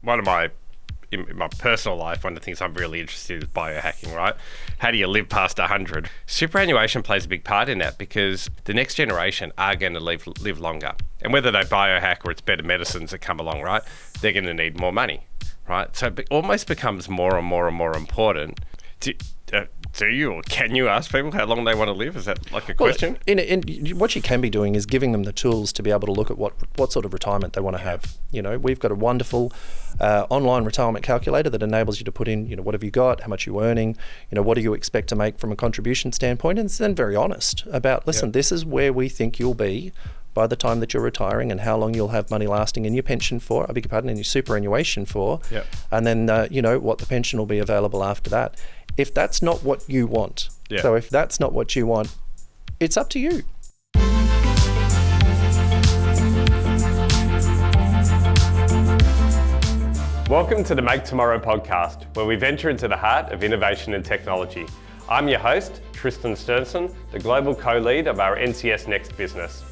in my personal life, one of the things I'm really interested in is biohacking, right? How do you live past 100? Superannuation plays a big part in that because the next generation are going to live longer. And whether they biohack or it's better medicines that come along, right, they're going to need more money, right? So it almost becomes more and more and more important. Do you or can you ask people how long they want to live? Is that like a question? What you can be doing is giving them the tools to be able to look at what sort of retirement they want to have. We've got a wonderful online retirement calculator that enables you to put in, what have you got, how much you're earning, what do you expect to make from a contribution standpoint, and it's then very honest about, listen, this is where we think you'll be by the time that you're retiring and how long you'll have money lasting in your pension for, in your superannuation for, and then, what the pension will be available after that. If that's not what you want, so if that's not what you want, it's up to you. Welcome to the Make Tomorrow podcast, where we venture into the heart of innovation and technology. I'm your host, Tristan Sternson, the global co-lead of our NCS Next business.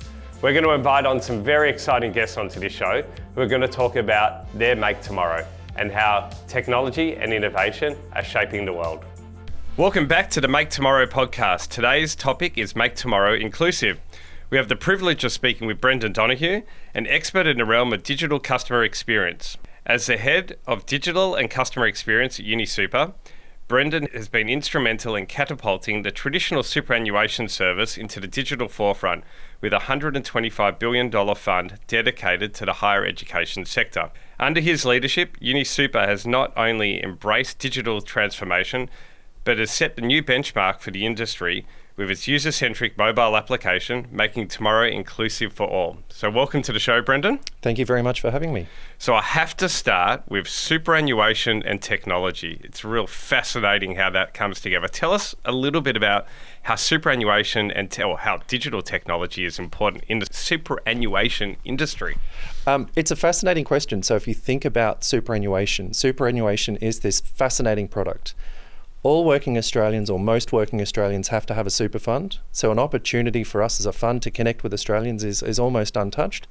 We're going to invite on some very exciting guests onto this show who are going to talk about their Make Tomorrow and how technology and innovation are shaping the world. Welcome back to the Make Tomorrow podcast. Today's topic is Make Tomorrow Inclusive. We have the privilege of speaking with Brendan Donoghue, an expert in the realm of digital customer experience. As the head of digital and customer experience at UniSuper, Brendan has been instrumental in catapulting the traditional superannuation service into the digital forefront with a $125 billion fund dedicated to the higher education sector. Under his leadership, UniSuper has not only embraced digital transformation, but has set the new benchmark for the industry with its user-centric mobile application, making tomorrow inclusive for all. So welcome to the show, Brendan. Thank you very much for having me. So I have to start with superannuation and technology. It's real fascinating how that comes together. Tell us a little bit about how superannuation and how digital technology is important in the superannuation industry. It's a fascinating question. So if you think about superannuation is this fascinating product. All working Australians or most working Australians have to have a super fund. So an opportunity for us as a fund to connect with Australians is almost untouched.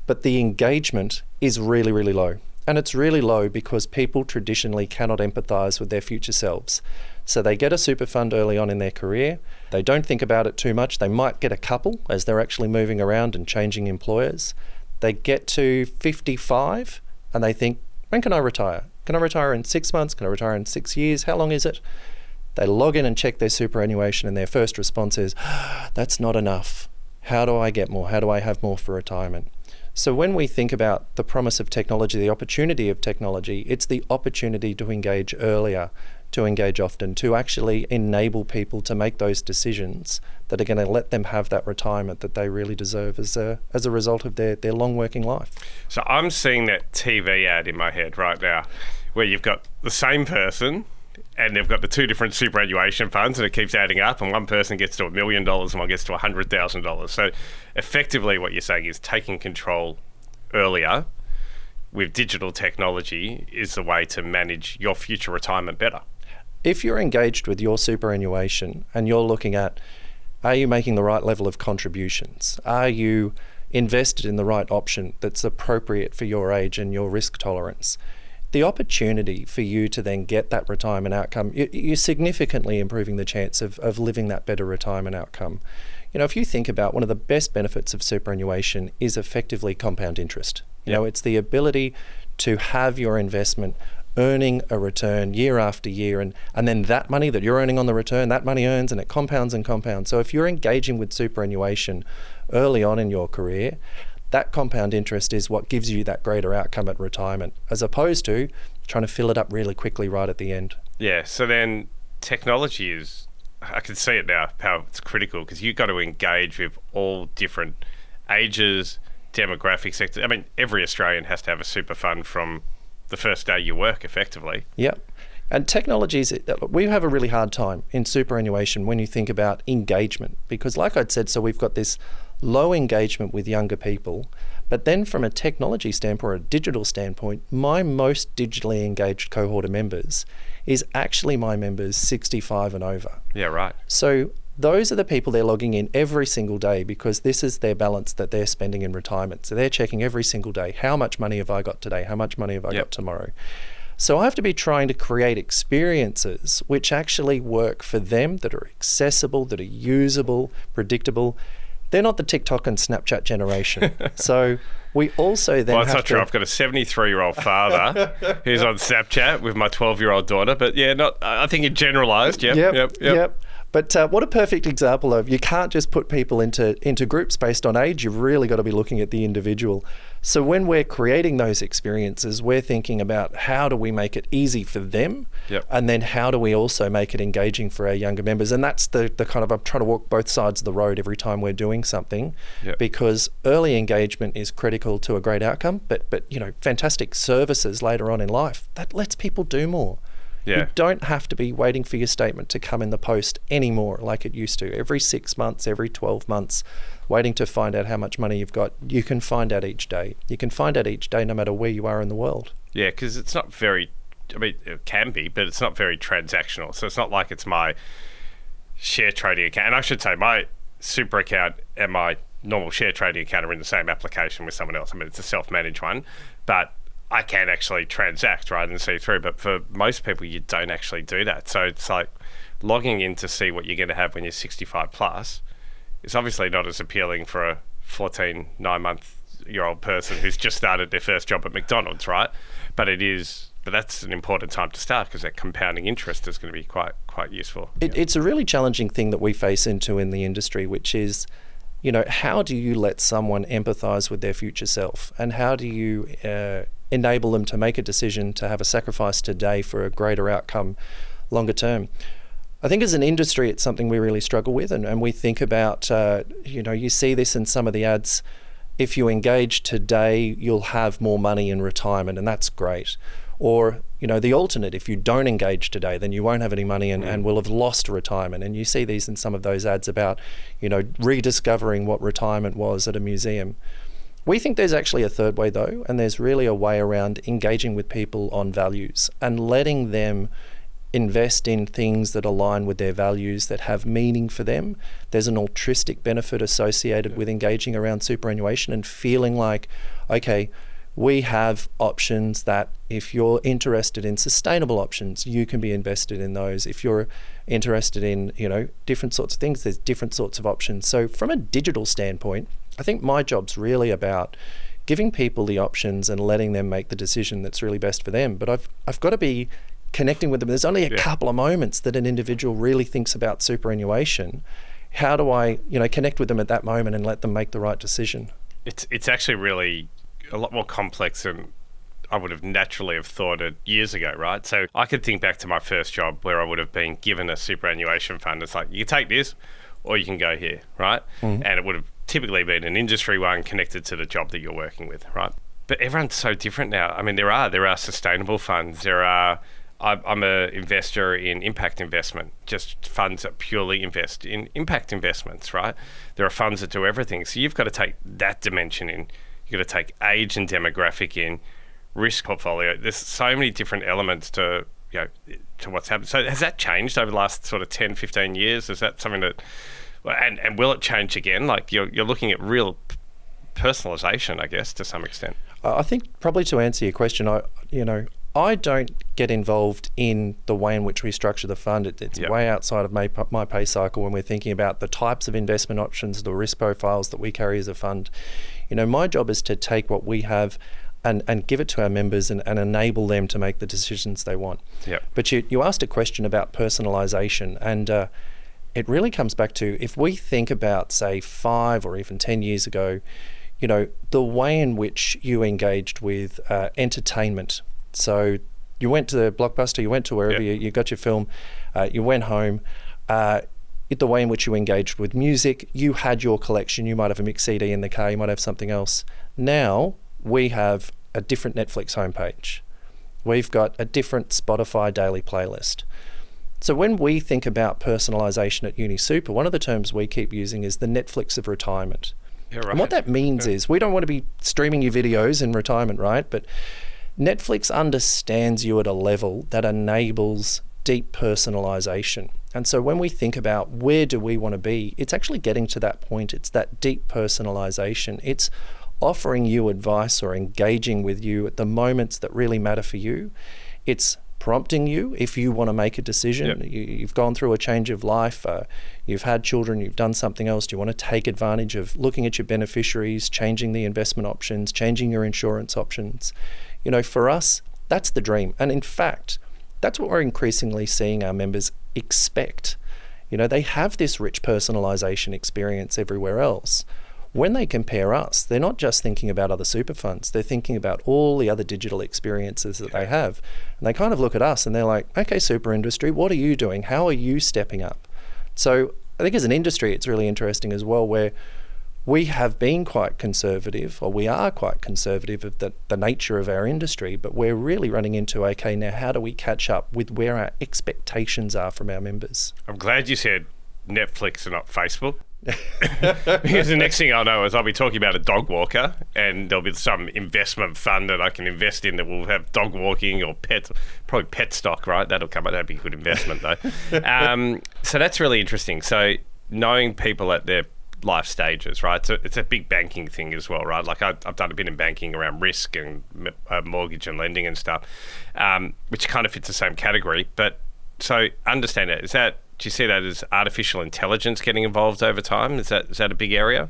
But the engagement is really, really low. And it's really low because people traditionally cannot empathise with their future selves. So they get a super fund early on in their career. They don't think about it too much. They might get a couple as they're actually moving around and changing employers. They get to 55 and they think, when can I retire? Can I retire in 6 months? Can I retire in 6 years? How long is it? They log in and check their superannuation and their first response is, that's not enough. How do I get more? How do I have more for retirement? So when we think about the promise of technology, the opportunity of technology, it's the opportunity to engage earlier, to engage often, to actually enable people to make those decisions that are going to let them have that retirement that they really deserve as a result of their long working life. So I'm seeing that TV ad in my head right now where you've got the same person and they've got the two different superannuation funds and it keeps adding up and one person gets to $1 million and one gets to $100,000. So effectively what you're saying is taking control earlier with digital technology is the way to manage your future retirement better. If you're engaged with your superannuation and you're looking at, are you making the right level of contributions? Are you invested in the right option that's appropriate for your age and your risk tolerance? The opportunity for you to then get that retirement outcome, you're significantly improving the chance of living that better retirement outcome. If you think about one of the best benefits of superannuation is effectively compound interest. It's the ability to have your investment earning a return year after year and then that money that you're earning on the return, that money earns and it compounds and compounds. So if you're engaging with superannuation early on in your career, that compound interest is what gives you that greater outcome at retirement, as opposed to trying to fill it up really quickly right at the end. Yeah, so then technology is, I can see it now, how it's critical because you've got to engage with all different ages, demographic sectors. I mean, every Australian has to have a super fund from the first day you work, effectively. Yep. And technologies, we have a really hard time in superannuation when you think about engagement, because like I'd said, so we've got this low engagement with younger people, but then from a technology standpoint or a digital standpoint, my most digitally engaged cohort of members is actually my members 65 and over. Yeah, right. So those are the people they're logging in every single day because this is their balance that they're spending in retirement. So they're checking every single day, how much money have I got today? How much money have I got tomorrow? So I have to be trying to create experiences which actually work for them, that are accessible, that are usable, predictable. They're not the TikTok and Snapchat generation. So we also then Well, that's not true. I've got a 73-year-old father who's on Snapchat with my 12-year-old daughter. But yeah, I think it generalised. Yep. But what a perfect example of, you can't just put people into groups based on age. You've really got to be looking at the individual. So when we're creating those experiences, we're thinking about how do we make it easy for them, and then how do we also make it engaging for our younger members. And that's the kind of, I'm trying to walk both sides of the road every time we're doing something, because early engagement is critical to a great outcome, but fantastic services later on in life, that lets people do more. You don't have to be waiting for your statement to come in the post anymore like it used to. Every 6 months, every 12 months, waiting to find out how much money you've got. You can find out each day. You can find out each day no matter where you are in the world. Yeah, because it's not very, it can be, but it's not very transactional. So it's not like it's my share trading account. And I should say my super account and my normal share trading account are in the same application with someone else. It's a self-managed one, but I can actually transact, right, and see through. But for most people, you don't actually do that. So it's like logging in to see what you're going to have when you're 65 plus. It's obviously not as appealing for a 9-month-year-old person who's just started their first job at McDonald's, right? But it is. But that's an important time to start because that compounding interest is going to be quite useful. It's a really challenging thing that we face into in the industry, which is, how do you let someone empathise with their future self, and how do you enable them to make a decision to have a sacrifice today for a greater outcome longer term? I think as an industry, it's something we really struggle with, and we think about, you see this in some of the ads. If you engage today, you'll have more money in retirement, and that's great. Or, the alternate, if you don't engage today, then you won't have any money and will have lost retirement. And you see these in some of those ads about, rediscovering what retirement was at a museum. We think there's actually a third way though, and there's really a way around engaging with people on values and letting them invest in things that align with their values, that have meaning for them. There's an altruistic benefit associated with engaging around superannuation and feeling like, okay, we have options that if you're interested in sustainable options, you can be invested in those. If you're interested in, different sorts of things, there's different sorts of options. So from a digital standpoint, I think my job's really about giving people the options and letting them make the decision that's really best for them. But I've got to be connecting with them. There's only a couple of moments that an individual really thinks about superannuation. How do I, connect with them at that moment and let them make the right decision? It's actually really a lot more complex than I would have naturally have thought it years ago, right? So I could think back to my first job where I would have been given a superannuation fund. It's like, you can take this or you can go here, right? And it would have typically been an industry one connected to the job that you're working with, right? But everyone's so different now. There are sustainable funds. I'm an investor in impact investment, just funds that purely invest in impact investments, right? There are funds that do everything. So you've got to take that dimension in. You've got to take age and demographic in, risk portfolio. There's so many different elements to what's happened. So has that changed over the last sort of 10, 15 years? Is that something that, and will it change again? Like you're looking at real personalisation, I guess, to some extent. I think probably to answer your question, I don't get involved in the way in which we structure the fund. It's way outside of my pay cycle when we're thinking about the types of investment options, the risk profiles that we carry as a fund. My job is to take what we have and give it to our members and enable them to make the decisions they want. But you asked a question about personalisation, and it really comes back to, if we think about, say, 5 or even 10 years ago, the way in which you engaged with entertainment. So you went to the Blockbuster, you went to wherever you got your film, you went home, the way in which you engaged with music, you had your collection, you might have a mixed CD in the car, you might have something else. Now we have a different Netflix homepage. We've got a different Spotify daily playlist. So when we think about personalisation at UniSuper, one of the terms we keep using is the Netflix of retirement. And what that means is, we don't want to be streaming you videos in retirement, right? But Netflix understands you at a level that enables deep personalisation. And so when we think about where do we want to be, it's actually getting to that point. It's that deep personalisation. It's offering you advice or engaging with you at the moments that really matter for you. It's prompting you if you want to make a decision. Yep. You've gone through a change of life, you've had children, you've done something else. Do you want to take advantage of looking at your beneficiaries, changing the investment options, changing your insurance options? For us, that's the dream. And in fact, that's what we're increasingly seeing our members expect. They have this rich personalisation experience everywhere else. When they compare us, they're not just thinking about other super funds, they're thinking about all the other digital experiences that they have. And they kind of look at us and they're like, okay, super industry, what are you doing? How are you stepping up? So I think as an industry, it's really interesting as well, where we have been quite conservative, or we are quite conservative of the nature of our industry, but we're really running into, okay, now how do we catch up with where our expectations are from our members? I'm glad you said Netflix and not Facebook. Because the next thing I'll know is I'll be talking about a dog walker, and there'll be some investment fund that I can invest in that will have dog walking or probably pet stock, right? That'll come up. That'd be a good investment though. So that's really interesting. So knowing people at their life stages, right? So it's a big banking thing as well, right? Like I've done a bit in banking around risk and mortgage and lending and stuff, which kind of fits the same category. But so understand it. Do you see that as artificial intelligence getting involved over time? Is that a big area?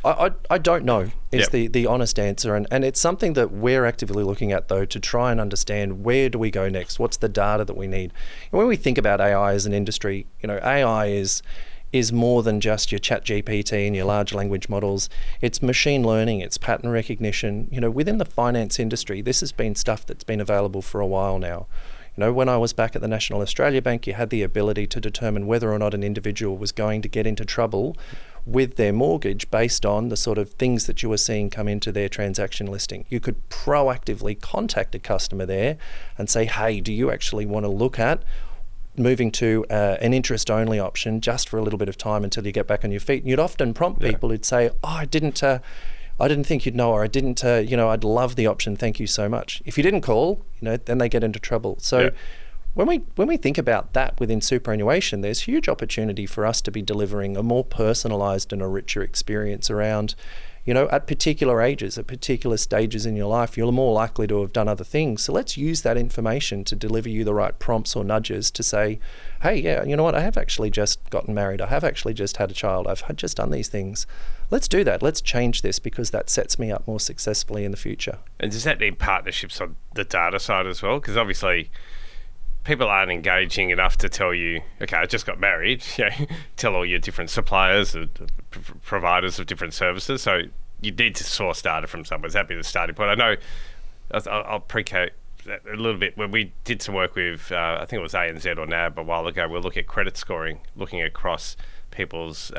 I don't know is the honest answer. And it's something that we're actively looking at, though, to try and understand where do we go next? What's the data that we need? And when we think about AI as an industry, AI is more than just your ChatGPT and your large language models. It's machine learning, it's pattern recognition. Within the finance industry, this has been stuff that's been available for a while now. When I was back at the National Australia Bank, you had the ability to determine whether or not an individual was going to get into trouble with their mortgage based on the sort of things that you were seeing come into their transaction listing. You could proactively contact a customer there and say, hey, do you actually want to look at moving to an interest-only option just for a little bit of time until you get back on your feet? And you'd often prompt people who'd say, oh, I didn't think you'd know, or I didn't, I'd love the option, thank you so much. If you didn't call, then they get into trouble. So when we think about that within superannuation, there's huge opportunity for us to be delivering a more personalised and a richer experience around, at particular ages, at particular stages in your life, you're more likely to have done other things. So let's use that information to deliver you the right prompts or nudges to say, hey, yeah, you know what, I have actually just gotten married. I have actually just had a child. I've just done these things. Let's do that. Let's change this because that sets me up more successfully in the future. And does that need partnerships on the data side as well? Because obviously people aren't engaging enough to tell you, okay, I just got married. Tell all your different suppliers, providers of different services. So you need to source data from somewhere. That'd be the starting point. I know I'll precate a little bit. When we did some work with, I think it was ANZ or NAB a while ago, we'll look at credit scoring, looking across people's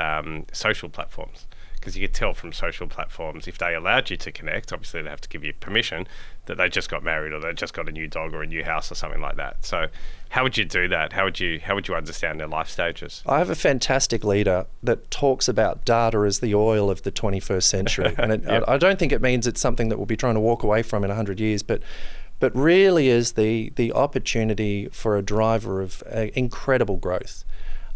social platforms. Because you could tell from social platforms, if they allowed you to connect, obviously they have to give you permission, that they just got married or they just got a new dog or a new house or something like that. So how would you do that? How would you understand their life stages? I have a fantastic leader that talks about data as the oil of the 21st century. And I don't think it means it's something that we'll be trying to walk away from in 100 years, but really is the opportunity for a driver of incredible growth.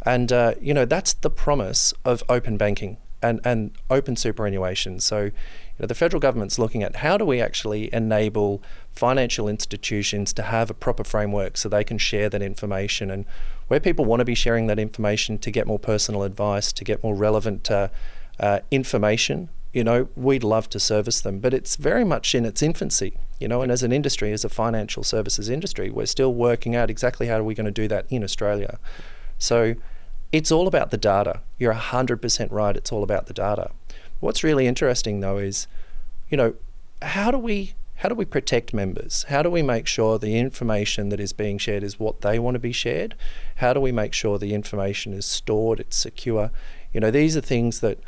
And, that's the promise of open banking and open superannuation. So the federal government's looking at how do we actually enable financial institutions to have a proper framework so they can share that information, and where people want to be sharing that information to get more personal advice, to get more relevant information, we'd love to service them. But it's very much in its infancy, and as an industry, as a financial services industry, we're still working out exactly how are we going to do that in Australia. So it's all about the data. You're 100% right. It's all about the data. What's really interesting, though, is, how do we protect members? How do we make sure the information that is being shared is what they want to be shared? How do we make sure the information is stored, it's secure? These are things that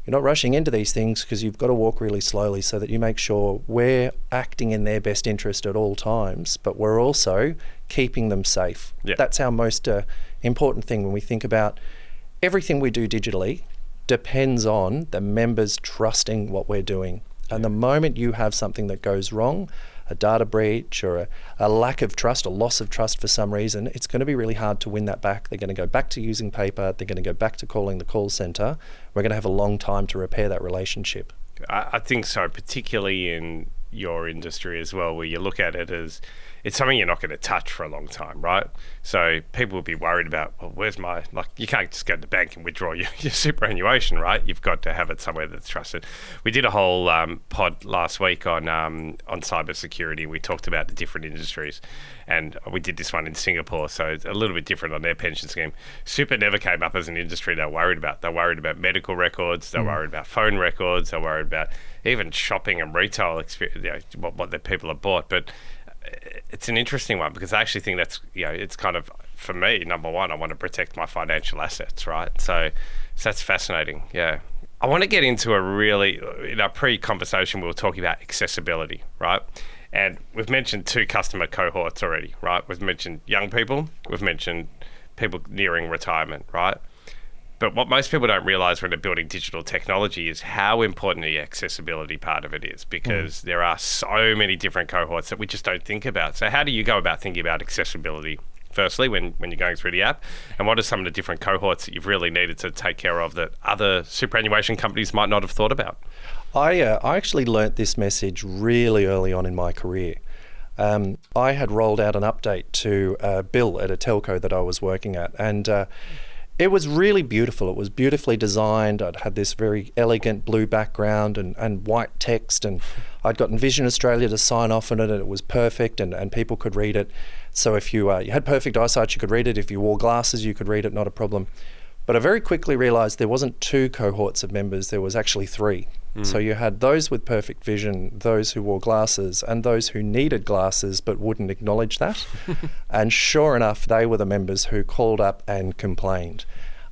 you're not rushing into these things because you've got to walk really slowly so that you make sure we're acting in their best interest at all times, but we're also keeping them safe. Yeah. That's our most important thing when we think about everything we do digitally depends on the members trusting what we're doing. And the moment you have something that goes wrong, a data breach or a lack of trust, a loss of trust for some reason, it's going to be really hard to win that back. They're going to go back to using paper. They're going to go back to calling the call centre. We're going to have a long time to repair that relationship. I think so, particularly in your industry as well, where you look at it as it's something you're not going to touch for a long time, right? So people will be worried about, well, where's my, like, you can't just go to the bank and withdraw your superannuation, right? You've got to have it somewhere that's trusted. We did a whole pod last week on cyber security. We talked about the different industries, and we did this one in Singapore, so it's a little bit different on their pension scheme. Super never came up as an industry they're worried about. They're worried about medical records, they're worried about phone records, they're worried about even shopping and retail experience, what the people have bought. But it's an interesting one because I actually think that's, it's kind of, for me, number one, I want to protect my financial assets, right? So that's fascinating, yeah. I want to get into in our pre-conversation, we were talking about accessibility, right? And we've mentioned two customer cohorts already, right? We've mentioned young people, we've mentioned people nearing retirement, right? But what most people don't realise when they're building digital technology is how important the accessibility part of it is, because there are so many different cohorts that we just don't think about. So how do you go about thinking about accessibility, firstly, when you're going through the app? And what are some of the different cohorts that you've really needed to take care of that other superannuation companies might not have thought about? I actually learnt this message really early on in my career. I had rolled out an update to Bill at a telco that I was working at, and it was really beautiful. It was beautifully designed. I'd had this very elegant blue background and white text, and I'd gotten Vision Australia to sign off on it, and it was perfect, and people could read it. So if you had perfect eyesight, you could read it. If you wore glasses, you could read it, not a problem. But I very quickly realised there wasn't two cohorts of members, there was actually three. So you had those with perfect vision, those who wore glasses, and those who needed glasses but wouldn't acknowledge that. And sure enough, they were the members who called up and complained.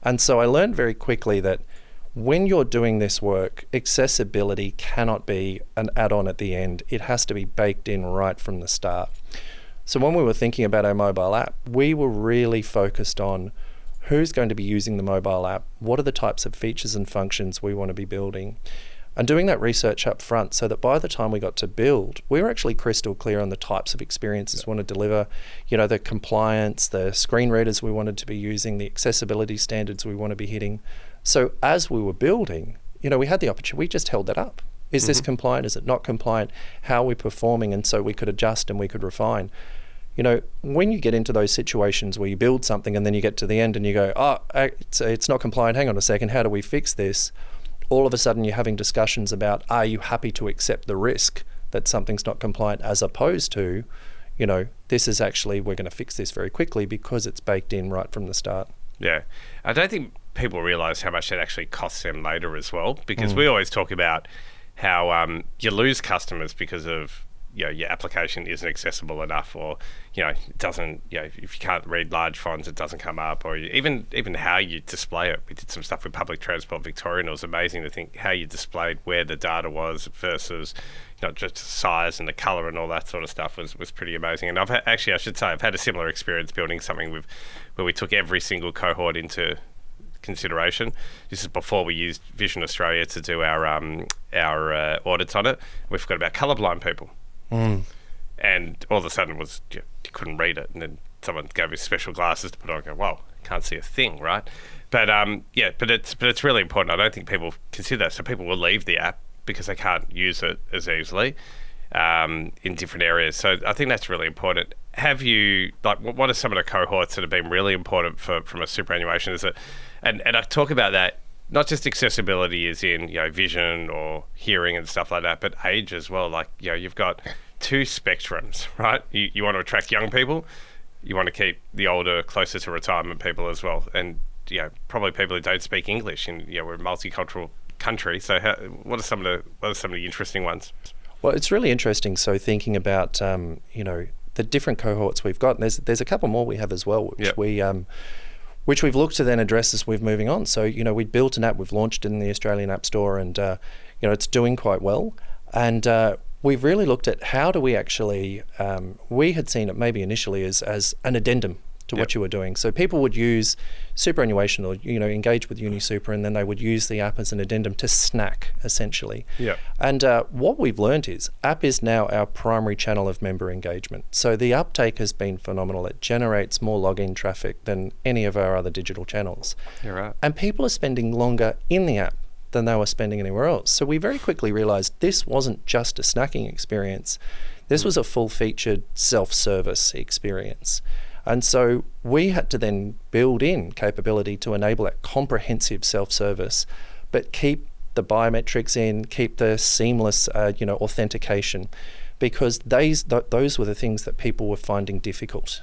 And so I learned very quickly that when you're doing this work, accessibility cannot be an add-on at the end. It has to be baked in right from the start. So when we were thinking about our mobile app, we were really focused on who's going to be using the mobile app, what are the types of features and functions we want to be building, and doing that research up front so that by the time we got to build, we were actually crystal clear on the types of experiences we want to deliver, the compliance, the screen readers we wanted to be using, the accessibility standards we want to be hitting. So as we were building, we had the opportunity, we just held that up. Is this compliant? Is it not compliant? How are we performing? And so we could adjust and we could refine. When you get into those situations where you build something and then you get to the end and you go, it's not compliant, hang on a second, how do we fix this? All of a sudden you're having discussions about, are you happy to accept the risk that something's not compliant, as opposed to, this is actually, we're going to fix this very quickly because it's baked in right from the start. Yeah. I don't think people realise how much that actually costs them later as well, because we always talk about how you lose customers because of your application isn't accessible enough, or it doesn't, if you can't read large fonts, it doesn't come up, or even how you display it. We did some stuff with Public Transport Victoria, and it was amazing to think how you displayed where the data was versus just the size and the colour and all that sort of stuff was pretty amazing. And I've had a similar experience building something where we took every single cohort into consideration. This is before we used Vision Australia to do our audits on it. We forgot about colourblind people. And all of a sudden you couldn't read it, and then someone gave me special glasses to put on and go, wow, can't see a thing, right? But but it's really important. I don't think people consider that. So people will leave the app because they can't use it as easily in different areas. So I think that's really important. Have you, what are some of the cohorts that have been really important from a superannuation? And I talk about that, not just accessibility as in, vision or hearing and stuff like that, but age as well. You've got two spectrums, right? You want to attract young people, you want to keep the older, closer to retirement people as well. And, probably people who don't speak English, and, we're a multicultural country. So what are some of the interesting ones? Well, it's really interesting. So thinking about, the different cohorts we've got, and there's a couple more we have as well, which we've looked to then address as we're moving on. So, we built an app, we've launched it in the Australian App Store, and, it's doing quite well. And we've really looked at how do we actually, we had seen it maybe initially as an addendum to what you were doing. So people would use superannuation or, engage with UniSuper, and then they would use the app as an addendum to snack, essentially. Yeah. And what we've learned is app is now our primary channel of member engagement. So the uptake has been phenomenal. It generates more login traffic than any of our other digital channels. You're right. And people are spending longer in the app than they were spending anywhere else. So we very quickly realised this wasn't just a snacking experience. This was a full-featured self-service experience. And so we had to then build in capability to enable that comprehensive self-service, but keep the biometrics in, keep the seamless authentication, because those were the things that people were finding difficult,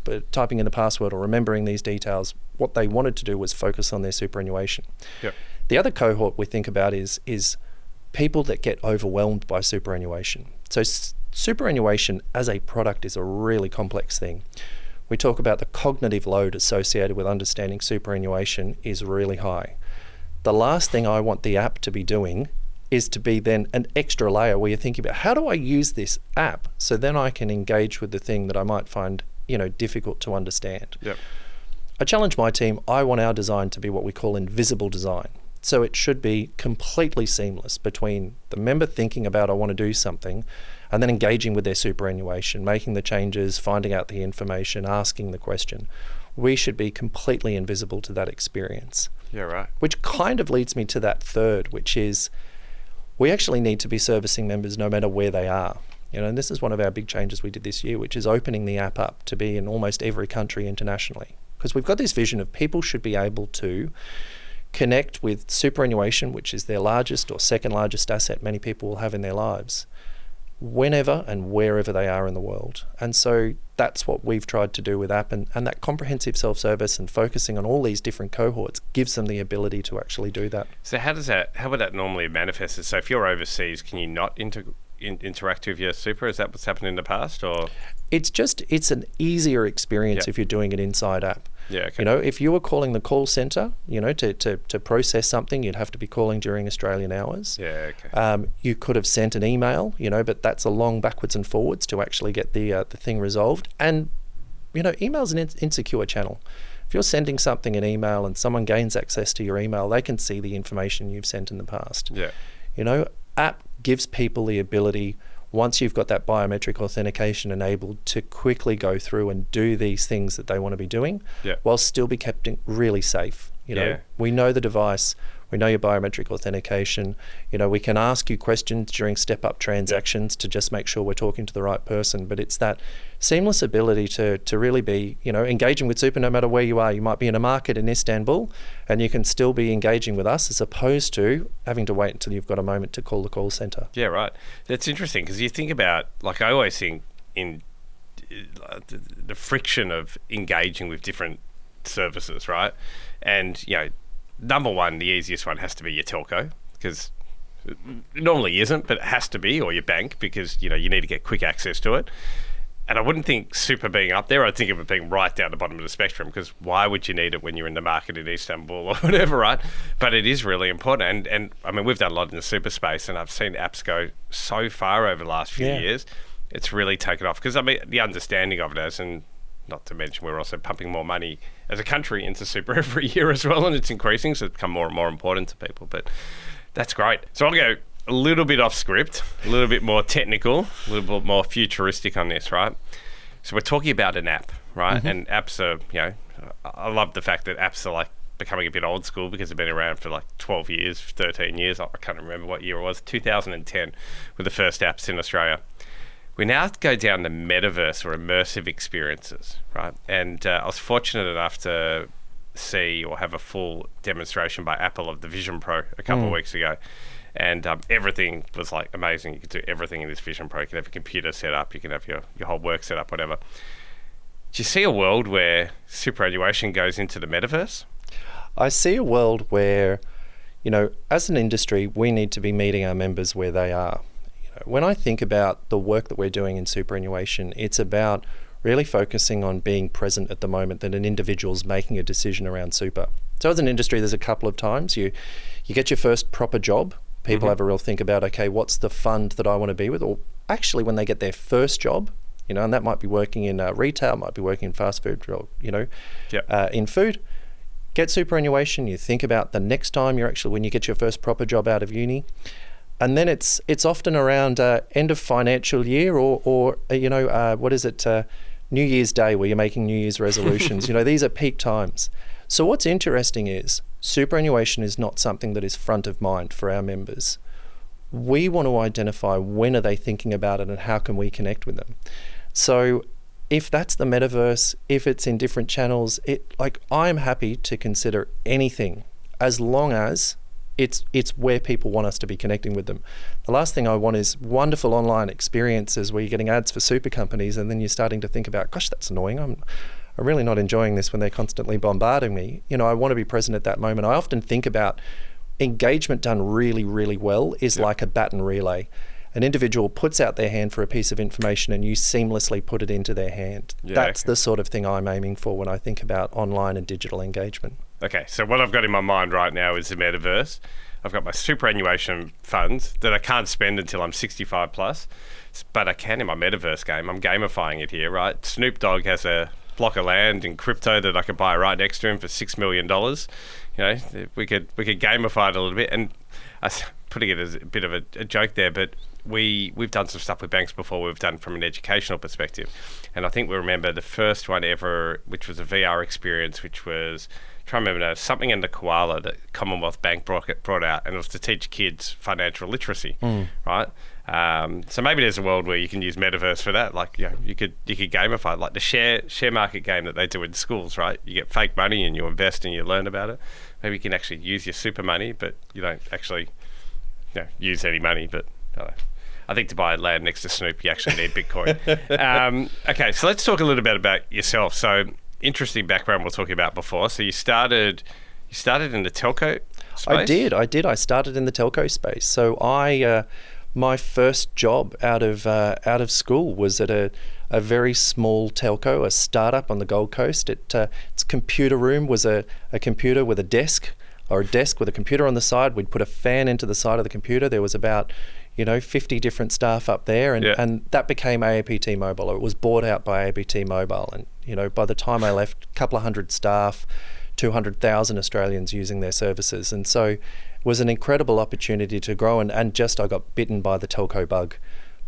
but typing in the password or remembering these details. What they wanted to do was focus on their superannuation. Yep. The other cohort we think about is people that get overwhelmed by superannuation. So superannuation as a product is a really complex thing. We talk about the cognitive load associated with understanding superannuation is really high. The last thing I want the app to be doing is to be then an extra layer where you're thinking about how do I use this app so then I can engage with the thing that I might find difficult to understand. Yep. I challenge my team, I want our design to be what we call invisible design. So it should be completely seamless between the member thinking about I want to do something and then engaging with their superannuation, making the changes, finding out the information, asking the question. We should be completely invisible to that experience. Yeah, right. Which kind of leads me to that third, which is we actually need to be servicing members no matter where they are. And this is one of our big changes we did this year, which is opening the app up to be in almost every country internationally. Because we've got this vision of people should be able to connect with superannuation, which is their largest or second largest asset many people will have in their lives, whenever and wherever they are in the world. And so that's what we've tried to do with app, and that comprehensive self-service and focusing on all these different cohorts gives them the ability to actually do that. So how would that normally manifest? So if you're overseas, can you not interact with your super? Is that what's happened in the past, or? It's an easier experience if you're doing it inside app. Yeah, okay. If you were calling the call centre, to process something, you'd have to be calling during Australian hours. Yeah, okay. You could have sent an email, but that's a long backwards and forwards to actually get the thing resolved. And, email's an insecure channel. If you're sending something in email and someone gains access to your email, they can see the information you've sent in the past. Yeah. App gives people the ability, once you've got that biometric authentication enabled, to quickly go through and do these things that they want to be doing, while still be kept really safe. We know the device, we know your biometric authentication. We can ask you questions during step-up transactions to just make sure we're talking to the right person. But it's that seamless ability to really be, engaging with super no matter where you are. You might be in a market in Istanbul and you can still be engaging with us, as opposed to having to wait until you've got a moment to call the call centre. Yeah, right. That's interesting, because you think about, I always think in the friction of engaging with different services, right? And, number one, the easiest one has to be your telco, because it normally isn't, but it has to be, or your bank, because, you need to get quick access to it. And I wouldn't think super being up there. I'd think of it being right down the bottom of the spectrum, because why would you need it when you're in the market in Istanbul or whatever, right? But it is really important. And I mean, we've done a lot in the super space, and I've seen apps go so far over the last few years. It's really taken off, because, I mean, the understanding of it and not to mention we're also pumping more money as a country into super every year as well, and it's increasing, so it's become more and more important to people. But that's great. So I'll go a little bit off script, a little bit more technical, a little bit more futuristic on this, right? So we're talking about an app, right? Mm-hmm. And apps are, I love the fact that apps are becoming a bit old school, because they've been around for 12 years, 13 years. I can't remember what year it was. 2010 were the first apps in Australia. We now go down the metaverse or immersive experiences, right? And I was fortunate enough to see or have a full demonstration by Apple of the Vision Pro a couple of weeks ago. And everything was amazing. You could do everything in this Vision Pro. You can have your computer set up. You can have your whole work set up, whatever. Do you see a world where superannuation goes into the metaverse? I see a world where, as an industry, we need to be meeting our members where they are. When I think about the work that we're doing in superannuation, it's about really focusing on being present at the moment that an individual's making a decision around super. So as an industry, there's a couple of times you get your first proper job. People have a real think about, okay, what's the fund that I want to be with? Or actually, when they get their first job, and that might be working in retail, might be working in fast food, or, Yep. in food. Get superannuation. You think about the next time when you get your first proper job out of uni. And then it's often around end of financial year or what is it, New Year's Day, where you're making New Year's resolutions. These are peak times. So what's interesting is superannuation is not something that is front of mind for our members. We want to identify when are they thinking about it and how can we connect with them. So if that's the metaverse, if it's in different channels, I'm happy to consider anything as long as it's where people want us to be connecting with them. The last thing I want is wonderful online experiences where you're getting ads for super companies and then you're starting to think about, gosh, that's annoying. I'm really not enjoying this when they're constantly bombarding me. I want to be present at that moment. I often think about engagement done really, really well is like a baton relay. An individual puts out their hand for a piece of information and you seamlessly put it into their hand. Yeah. That's the sort of thing I'm aiming for when I think about online and digital engagement. Okay, so what I've got in my mind right now is the metaverse. I've got my superannuation funds that I can't spend until I'm 65 plus, but I can in my metaverse game. I'm gamifying it here, right? Snoop Dogg has a block of land in crypto that I could buy right next to him for $6 million. We could gamify it a little bit, and I was putting it as a bit of a joke there, but we've done some stuff with banks before. We've done from an educational perspective, and I think we remember the first one ever, which was a VR experience, which was trying to remember now, something in the koala that Commonwealth Bank brought out, and it was to teach kids financial literacy, right? So maybe there's a world where you can use metaverse for that. Like, you could gamify it, like the share market game that they do in schools, right? You get fake money and you invest and you learn about it. Maybe you can actually use your super money, but you don't actually use any money. But I think to buy land next to Snoop, you actually need Bitcoin. Okay, so let's talk a little bit about yourself. So, interesting background we're talking about before. So you started in the telco space? I did. I started in the telco space. So my first job out of school was at a very small telco, a startup on the Gold Coast. Its computer room was a computer with a desk, or a desk with a computer on the side. We'd put a fan into the side of the computer. There was about 50 different staff up there, and that became APT Mobile, or it was bought out by APT Mobile. And by the time I left, a couple of hundred staff, 200,000 Australians using their services. And so it was an incredible opportunity to grow, and I got bitten by the telco bug.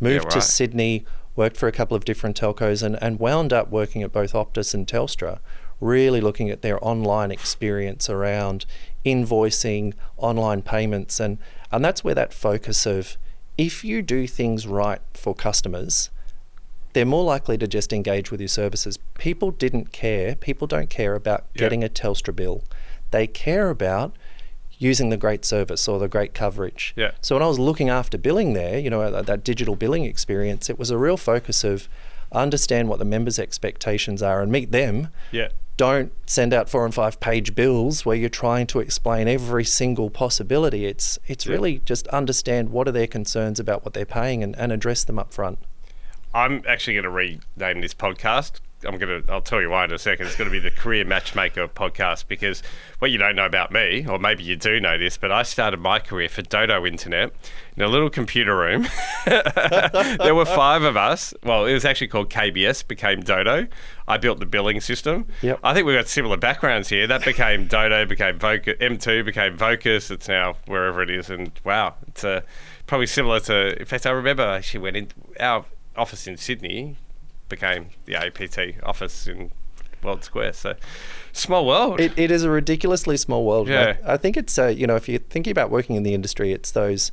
Moved to Sydney, worked for a couple of different telcos, and wound up working at both Optus and Telstra, really looking at their online experience around invoicing, online payments, and that's where that focus of, if you do things right for customers, they're more likely to just engage with your services. People don't care about getting a Telstra bill. They care about using the great service or the great coverage. Yeah. So when I was looking after billing there, that digital billing experience, it was a real focus of understand what the members' expectations are and meet them. Yeah. Don't send out 4 and 5 page bills where you're trying to explain every single possibility. It's really just understand what are their concerns about what they're paying and address them up front. I'm actually going to rename this podcast. I'll tell you why in a second. It's going to be the Career Matchmaker podcast, because what you don't know about me, or maybe you do know this, but I started my career for Dodo Internet in a little computer room. There were 5 of us. Well, it was actually called KBS, became Dodo. I built the billing system. Yep. I think we've got similar backgrounds here. That became Dodo, became Vocus, M2 became Vocus. It's now wherever it is. And wow, it's probably similar to, in fact, I remember I actually went in, our office in Sydney became the APT office in World Square. So, small world. It is a ridiculously small world. Yeah. I think it's, if you're thinking about working in the industry, it's those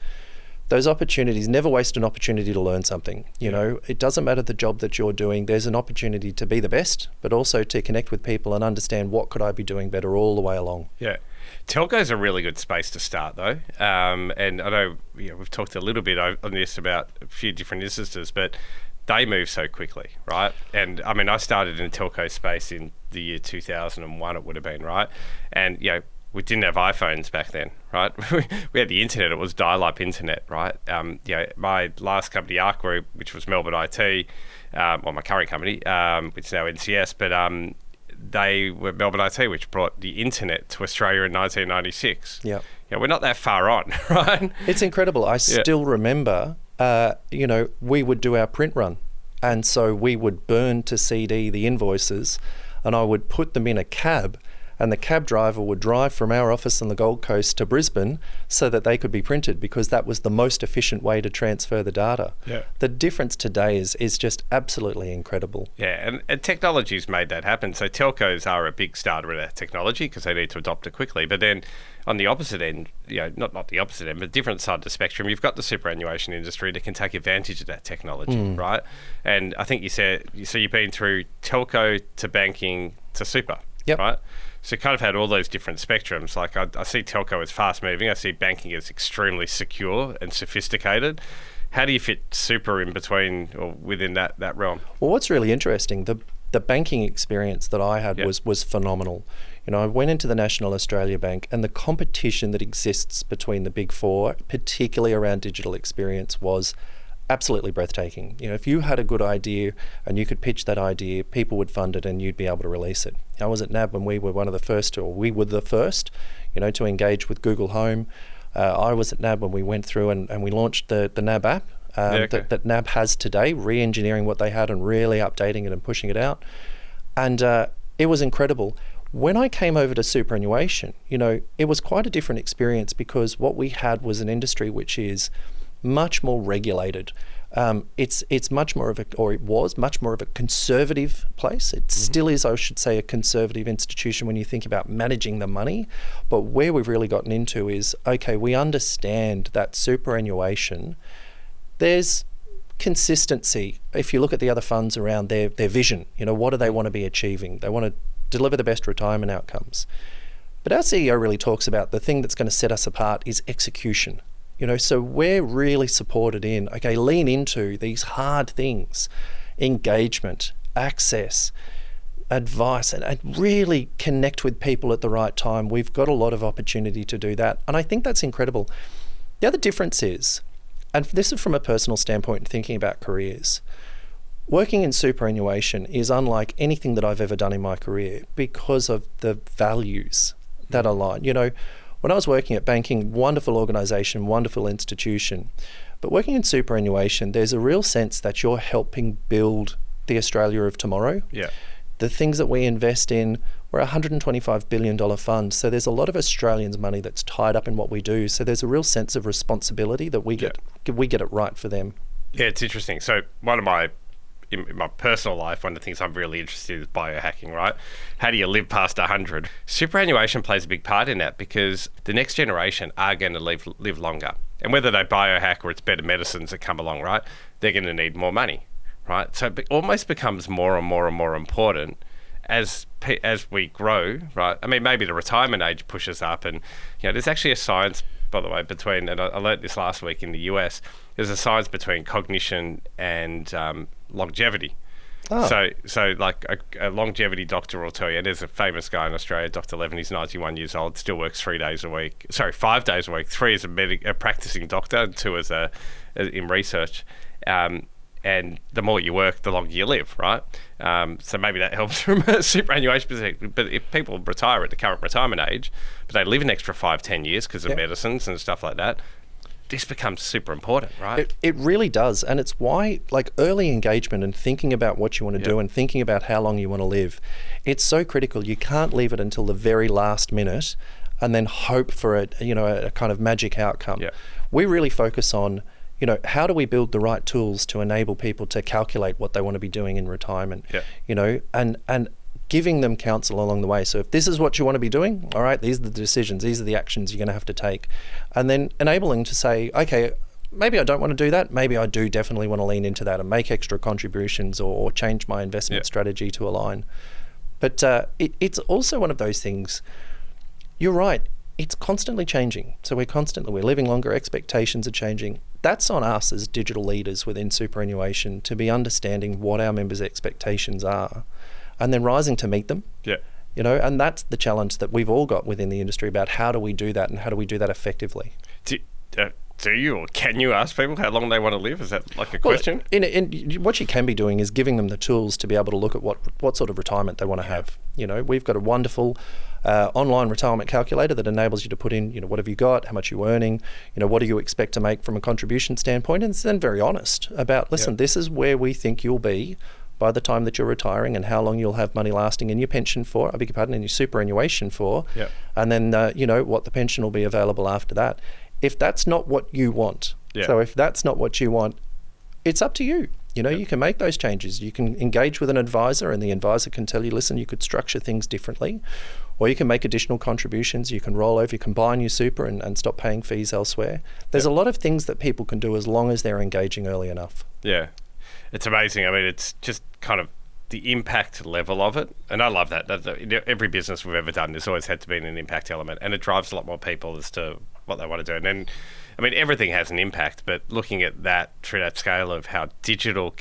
opportunities. Never waste an opportunity to learn something. It doesn't matter the job that you're doing. There's an opportunity to be the best, but also to connect with people and understand what could I be doing better all the way along. Yeah. Telco's a really good space to start, though. And I know we've talked a little bit on this about a few different instances, but they move so quickly, right? And I mean, I started in the telco space in the year 2001, it would have been, right? And, we didn't have iPhones back then, right? We had the internet. It was dial-up internet, right? My last company, Arc Group, which was Melbourne IT, my current company, which is now NCS, but they were Melbourne IT, which brought the internet to Australia in 1996. Yeah. We're not that far on, right? It's incredible. I still remember, we would do our print run And so we would burn to CD the invoices, and I would put them in a cab, and the cab driver would drive from our office on the Gold Coast to Brisbane so that they could be printed, because that was the most efficient way to transfer the data. Yeah. The difference today is just absolutely incredible. Yeah, and technology's made that happen. So telcos are a big starter in that technology because they need to adopt it quickly. But then on the opposite end, not the opposite end, but different side of the spectrum, you've got the superannuation industry that can take advantage of that technology, right? And I think you said, so you've been through telco to banking to super, right? So you kind of had all those different spectrums. Like I see telco as fast moving. I see banking as extremely secure and sophisticated. How do you fit super in between or within that realm? Well, what's really interesting, the banking experience that I had was phenomenal. I went into the National Australia Bank, and the competition that exists between the big four, particularly around digital experience, was absolutely breathtaking. If you had a good idea and you could pitch that idea, people would fund it and you'd be able to release it. I was at NAB when we were one of the first, or we were the first, to engage with Google Home. I was at NAB when we went through and we launched the NAB app that NAB has today, re-engineering what they had and really updating it and pushing it out. And it was incredible. When I came over to superannuation, it was quite a different experience, because what we had was an industry which is much more regulated. It's much more of it was much more of a conservative place. It still is, I should say, a conservative institution when you think about managing the money. But where we've really gotten into is, okay, we understand that superannuation, there's consistency. If you look at the other funds around their vision, what do they want to be achieving? They want to deliver the best retirement outcomes. But our CEO really talks about the thing that's going to set us apart is execution. So we're really supported in, okay, lean into these hard things, engagement, access, advice, and really connect with people at the right time. We've got a lot of opportunity to do that. And I think that's incredible. The other difference is, and this is from a personal standpoint, thinking about careers, working in superannuation is unlike anything that I've ever done in my career because of the values that align. When I was working at banking, wonderful organisation, wonderful institution, but working in superannuation, there's a real sense that you're helping build the Australia of tomorrow. Yeah. The things that we invest in, we're a $125 billion fund, so there's a lot of Australians' money that's tied up in what we do. So there's a real sense of responsibility that we get it right for them. Yeah, it's interesting. So in my personal life, one of the things I'm really interested in is biohacking, right? How do you live past 100? Superannuation plays a big part in that, because the next generation are going to live longer. And whether they biohack or it's better medicines that come along, right, they're going to need more money, right? So it almost becomes more and more and more important as we grow, right? I mean, maybe the retirement age pushes up, and there's actually a science, by the way, between, and I learned this last week in the US, there's a science between cognition and longevity. So like a longevity doctor will tell you, and there's a famous guy in Australia, Dr. Levin, he's 91 years old, still works 5 days a week, 3 as a practicing doctor, and 2 in research. And the more you work, the longer you live, right? So maybe that helps from a superannuation perspective. But if people retire at the current retirement age, but they live an extra 5-10 years because of medicines and stuff like that, this becomes super important, right? It really does. And it's why, like, early engagement and thinking about what you want to do and thinking about how long you want to live, it's so critical. You can't leave it until the very last minute and then hope for a kind of magic outcome. Yeah. We really focus on, how do we build the right tools to enable people to calculate what they want to be doing in retirement, and giving them counsel along the way. So if this is what you want to be doing, all right, these are the decisions, these are the actions you're going to have to take. And then enabling to say, okay, maybe I don't want to do that. Maybe I do definitely want to lean into that and make extra contributions or change my investment strategy to align. But it's also one of those things, you're right, it's constantly changing. So we're living longer, expectations are changing. That's on us as digital leaders within superannuation to be understanding what our members' expectations are and then rising to meet them. Yeah. And that's the challenge that we've all got within the industry about how do we do that and how do we do that effectively. do you or can you ask people how long they want to live? Is that like a question? What you can be doing is giving them the tools to be able to look at what sort of retirement they want to have. We've got a wonderful online retirement calculator that enables you to put in, what have you got, how much are you earning, what do you expect to make from a contribution standpoint, and it's then very honest about, listen, this is where we think you'll be by the time that you're retiring and how long you'll have money lasting in your pension for, in your superannuation for, and then, what the pension will be available after that. If that's not what you want, so if that's not what you want, it's up to you. You can make those changes. You can engage with an advisor and the advisor can tell you, listen, you could structure things differently, or you can make additional contributions. You can roll over, you can buy UniSuper and stop paying fees elsewhere. There's a lot of things that people can do as long as they're engaging early enough. Yeah. It's amazing. I mean, it's just kind of the impact level of it. And I love that. Every business we've ever done, there's always had to be an impact element. And it drives a lot more people as to what they want to do. And then, I mean, everything has an impact, but looking at that through that scale of how digital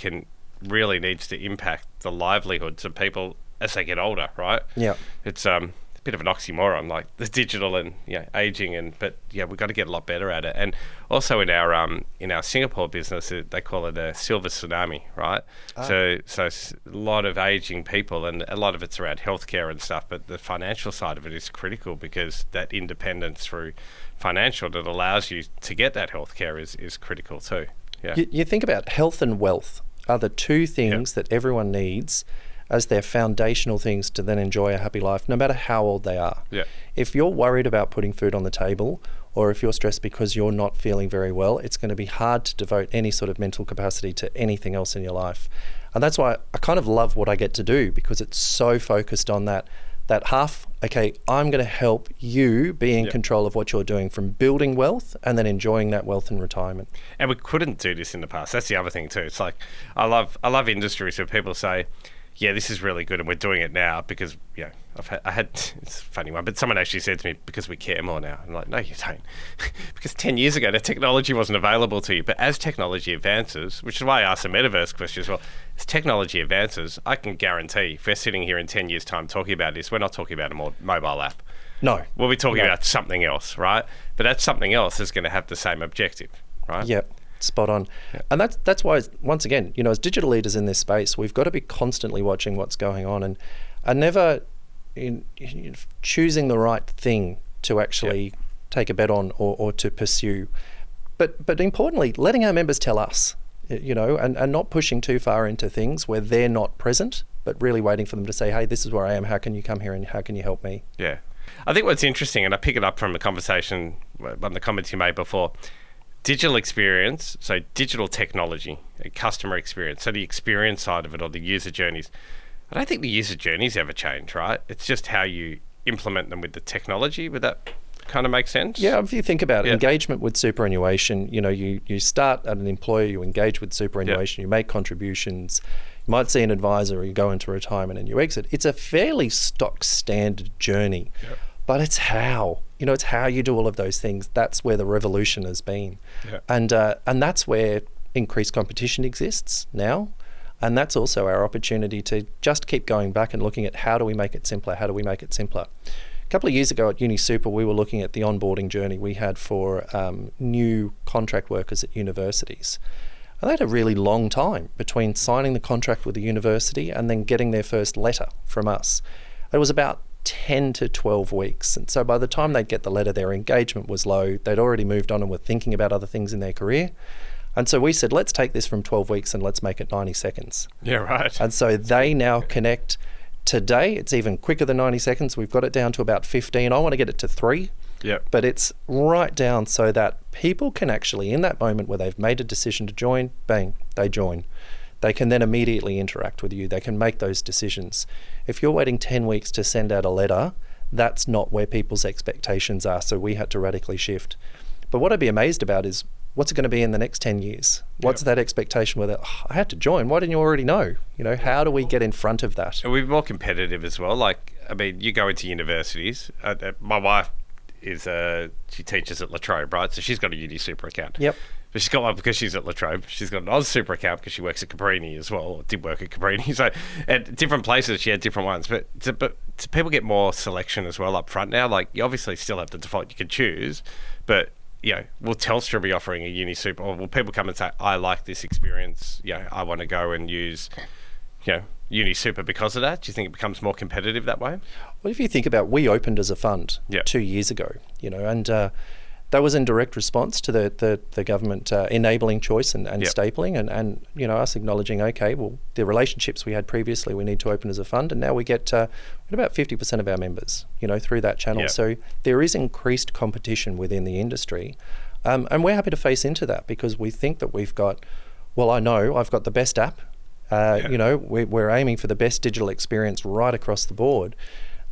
really needs to impact the livelihoods of people as they get older, right? Yeah. It's a bit of an oxymoron, like the digital and aging, but we've got to get a lot better at it. And also in our Singapore business, they call it a silver tsunami, right? So a lot of aging people, and a lot of it's around healthcare and stuff. But the financial side of it is critical because that independence through financial that allows you to get that healthcare is critical too. Yeah. You think about health and wealth are the two things that everyone needs as their foundational things to then enjoy a happy life, no matter how old they are. Yeah. If you're worried about putting food on the table, or if you're stressed because you're not feeling very well, it's going to be hard to devote any sort of mental capacity to anything else in your life. And that's why I kind of love what I get to do, because it's so focused on that half, okay, I'm going to help you be in control of what you're doing, from building wealth and then enjoying that wealth in retirement. And we couldn't do this in the past. That's the other thing too. It's like, I love industries where people say, yeah, this is really good and we're doing it now because, I had it's a funny one, but someone actually said to me, because we care more now. I'm like, no, you don't. Because 10 years ago, the technology wasn't available to you. But as technology advances, which is why I asked the metaverse question as well, as technology advances, I can guarantee if we're sitting here in 10 years' time talking about this, we're not talking about a more mobile app. No. We'll be talking about something else, right? But that something else is going to have the same objective, right? Yep. Spot on. Yeah. And that's why, once again, as digital leaders in this space, we've got to be constantly watching what's going on and never choosing the right thing to actually take a bet on or to pursue. But importantly, letting our members tell us, and not pushing too far into things where they're not present, but really waiting for them to say, hey, this is where I am. How can you come here and how can you help me? Yeah. I think what's interesting, and I pick it up from a conversation, one of the comments you made before, digital experience, so digital technology, customer experience, so the experience side of it, or the user journeys. I don't think the user journeys ever change, right? It's just how you implement them with the technology. Would that kind of make sense? Yeah, if you think about engagement with superannuation, you start at an employer, you engage with superannuation, you make contributions, you might see an advisor, or you go into retirement and you exit. It's a fairly stock standard journey, but it's how. It's how you do all of those things. That's where the revolution has been. Yeah. And that's where increased competition exists now. And that's also our opportunity to just keep going back and looking at how do we make it simpler? How do we make it simpler? A couple of years ago at UniSuper, we were looking at the onboarding journey we had for new contract workers at universities. And they had a really long time between signing the contract with the university and then getting their first letter from us. It was about 10 to 12 weeks. And so by the time they'd get the letter, their engagement was low. They'd already moved on and were thinking about other things in their career. And so we said, let's take this from 12 weeks and let's make it 90 seconds. Yeah, right. And so they now connect. Today, it's even quicker than 90 seconds. We've got it down to about 15. I want to get it to 3. Yep. But it's right down so that people can actually, in that moment where they've made a decision to join, bang, they join. They can then immediately interact with you. They can make those decisions. If you're waiting 10 weeks to send out a letter, that's not where people's expectations are. So we had to radically shift. But what I'd be amazed about is, what's it going to be in the next 10 years? What's that expectation where I had to join? Why didn't you already know? How do we get in front of that? And we're more competitive as well. You go into universities. My wife she teaches at La Trobe, right? So she's got a UniSuper account. Yep. But she's got one because she's at La Trobe. She's got an AusSuper account because she works at Cabrini as well, or did work at Cabrini. So at different places, she had different ones. But people get more selection as well up front now. You obviously still have the default you can choose, but will Telstra be offering a UniSuper, or will people come and say, I like this experience, I want to go and use, UniSuper because of that? Do you think it becomes more competitive that way? Well, if you think about, we opened as a fund 2 years ago, and that was in direct response to the government enabling choice and stapling, and us acknowledging, okay, well, the relationships we had previously, we need to open as a fund, and now we get about 50% of our members, through that channel. So there is increased competition within the industry, and we're happy to face into that because we think that we've got, I know I've got the best app. We're aiming for the best digital experience right across the board.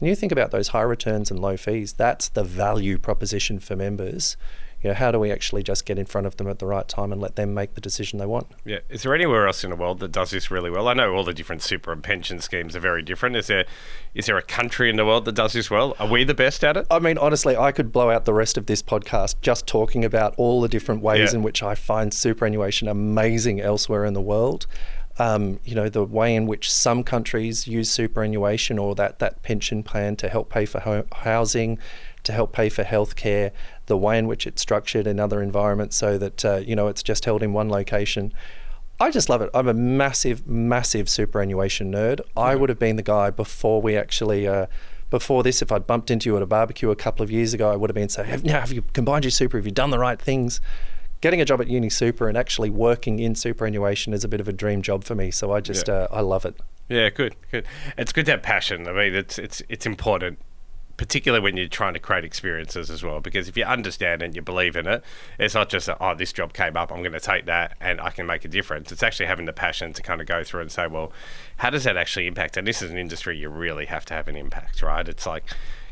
And you think about those high returns and low fees, that's the value proposition for members. How do we actually just get in front of them at the right time and let them make the decision they want? Yeah. Is there anywhere else in the world that does this really well? I know all the different super and pension schemes are very different. Is there a country in the world that does this well? Are we the best at it? I mean, honestly, I could blow out the rest of this podcast just talking about all the different ways in which I find superannuation amazing elsewhere in the world. The way in which some countries use superannuation or that pension plan to help pay for housing, to help pay for healthcare, the way in which it's structured in other environments so that, it's just held in one location. I just love it. I'm a massive, massive superannuation nerd. I would have been the guy before we actually... Before this, if I'd bumped into you at a barbecue a couple of years ago, I would have been saying, have you combined your super? Have you done the right things? Getting a job at UniSuper and actually working in superannuation is a bit of a dream job for me. So I just, I love it. Yeah, good. It's good to have passion. I mean, it's important, particularly when you're trying to create experiences as well, because if you understand and you believe in it, it's not just this job came up, I'm going to take that and I can make a difference. It's actually having the passion to kind of go through and say, well, how does that actually impact? And this is an industry you really have to have an impact, right? It's like,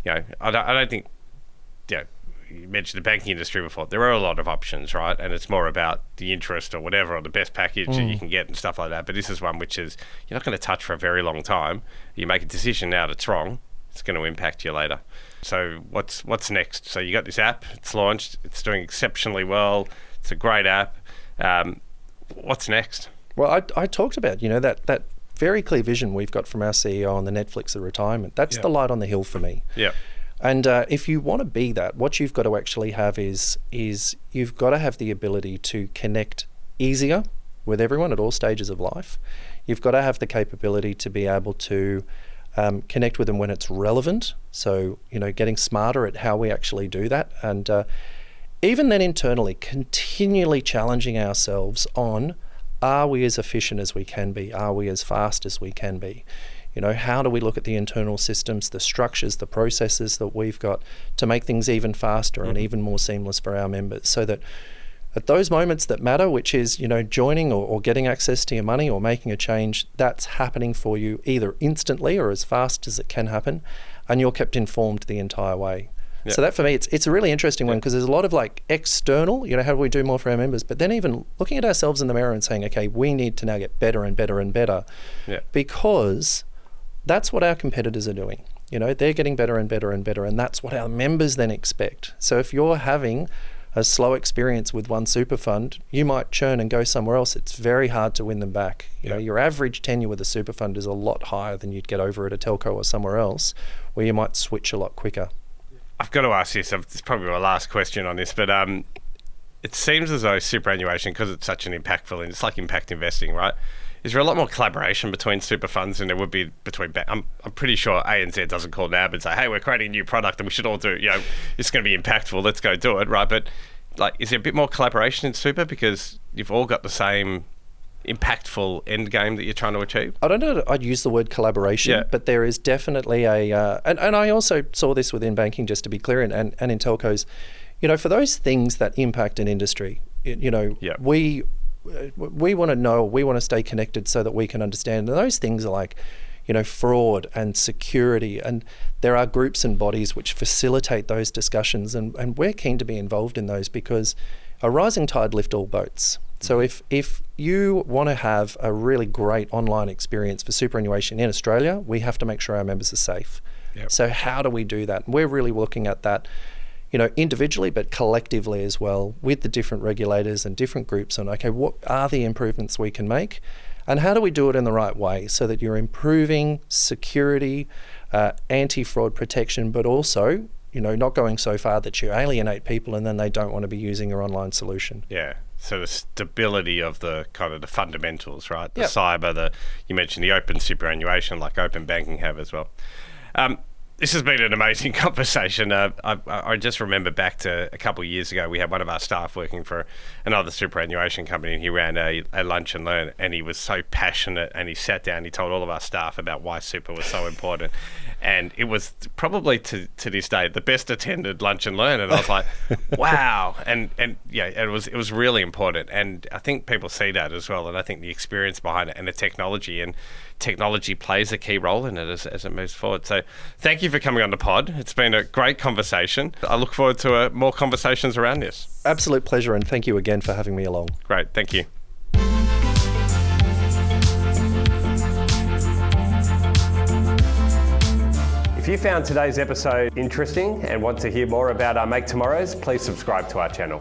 I don't think, you mentioned the banking industry before. There are a lot of options, right? And it's more about the interest or whatever, or the best package that you can get and stuff like that. But this is one which is you're not going to touch for a very long time. You make a decision now that's wrong, it's going to impact you later. So what's next? So you got this app, it's launched, it's doing exceptionally well, it's a great app. What's next? Well, I talked about, that very clear vision we've got from our CEO on the Netflix of retirement. That's the light on the hill for me. Yeah. And if you want to be that, what you've got to actually have is you've got to have the ability to connect easier with everyone at all stages of life. You've got to have the capability to be able to connect with them when it's relevant. So, getting smarter at how we actually do that. And even then internally, continually challenging ourselves on, are we as efficient as we can be? Are we as fast as we can be? How do we look at the internal systems, the structures, the processes that we've got to make things even faster and even more seamless for our members, so that at those moments that matter, which is, joining or getting access to your money or making a change, that's happening for you either instantly or as fast as it can happen, and you're kept informed the entire way. Yep. So that for me, it's a really interesting one because there's a lot of external, how do we do more for our members? But then even looking at ourselves in the mirror and saying, okay, we need to now get better and better and better because that's what our competitors are doing. They're getting better and better and better, and that's what our members then expect. So if you're having a slow experience with one super fund, you might churn and go somewhere else. It's very hard to win them back. Your average tenure with a super fund is a lot higher than you'd get over at a telco or somewhere else, where you might switch a lot quicker. I've got to ask this. It's probably my last question on this, but it seems as though superannuation, because it's such an impactful, and it's like impact investing, right? Is there a lot more collaboration between super funds than there would be between... I'm pretty sure ANZ doesn't call NAB and say, hey, we're creating a new product and we should all do, it's going to be impactful, let's go do it, right? But is there a bit more collaboration in super because you've all got the same impactful end game that you're trying to achieve? I don't know that I'd use the word collaboration, but there is definitely a... and I also saw this within banking, just to be clear, and in telcos, for those things that impact an industry, we want to know, we want to stay connected so that we can understand. And those things are like, fraud and security. And there are groups and bodies which facilitate those discussions. And we're keen to be involved in those because a rising tide lifts all boats. So if you want to have a really great online experience for superannuation in Australia, we have to make sure our members are safe. Yep. So how do we do that? And we're really looking at that individually, but collectively as well, with the different regulators and different groups on, okay, what are the improvements we can make? And how do we do it in the right way so that you're improving security, anti-fraud protection, but also not going so far that you alienate people and then they don't want to be using your online solution. Yeah. So the stability of the kind of the fundamentals, right? The Yep. cyber, you mentioned the open superannuation, like open banking have as well. This has been an amazing conversation. I just remember back to a couple of years ago, we had one of our staff working for another superannuation company, and he ran a lunch and learn, and he was so passionate, and he sat down, he told all of our staff about why super was so important. And it was probably to this day the best attended lunch and learn, and I was like, wow. And yeah, it was really important, and I think people see that as well, and I think the experience behind it and the technology plays a key role in it as it moves forward. So thank you for coming on the pod. It's been a great conversation. I look forward to more conversations around this. Absolute pleasure, and thank you again for having me along. Great, thank you. If you found today's episode interesting and want to hear more about our Make Tomorrows, please subscribe to our channel.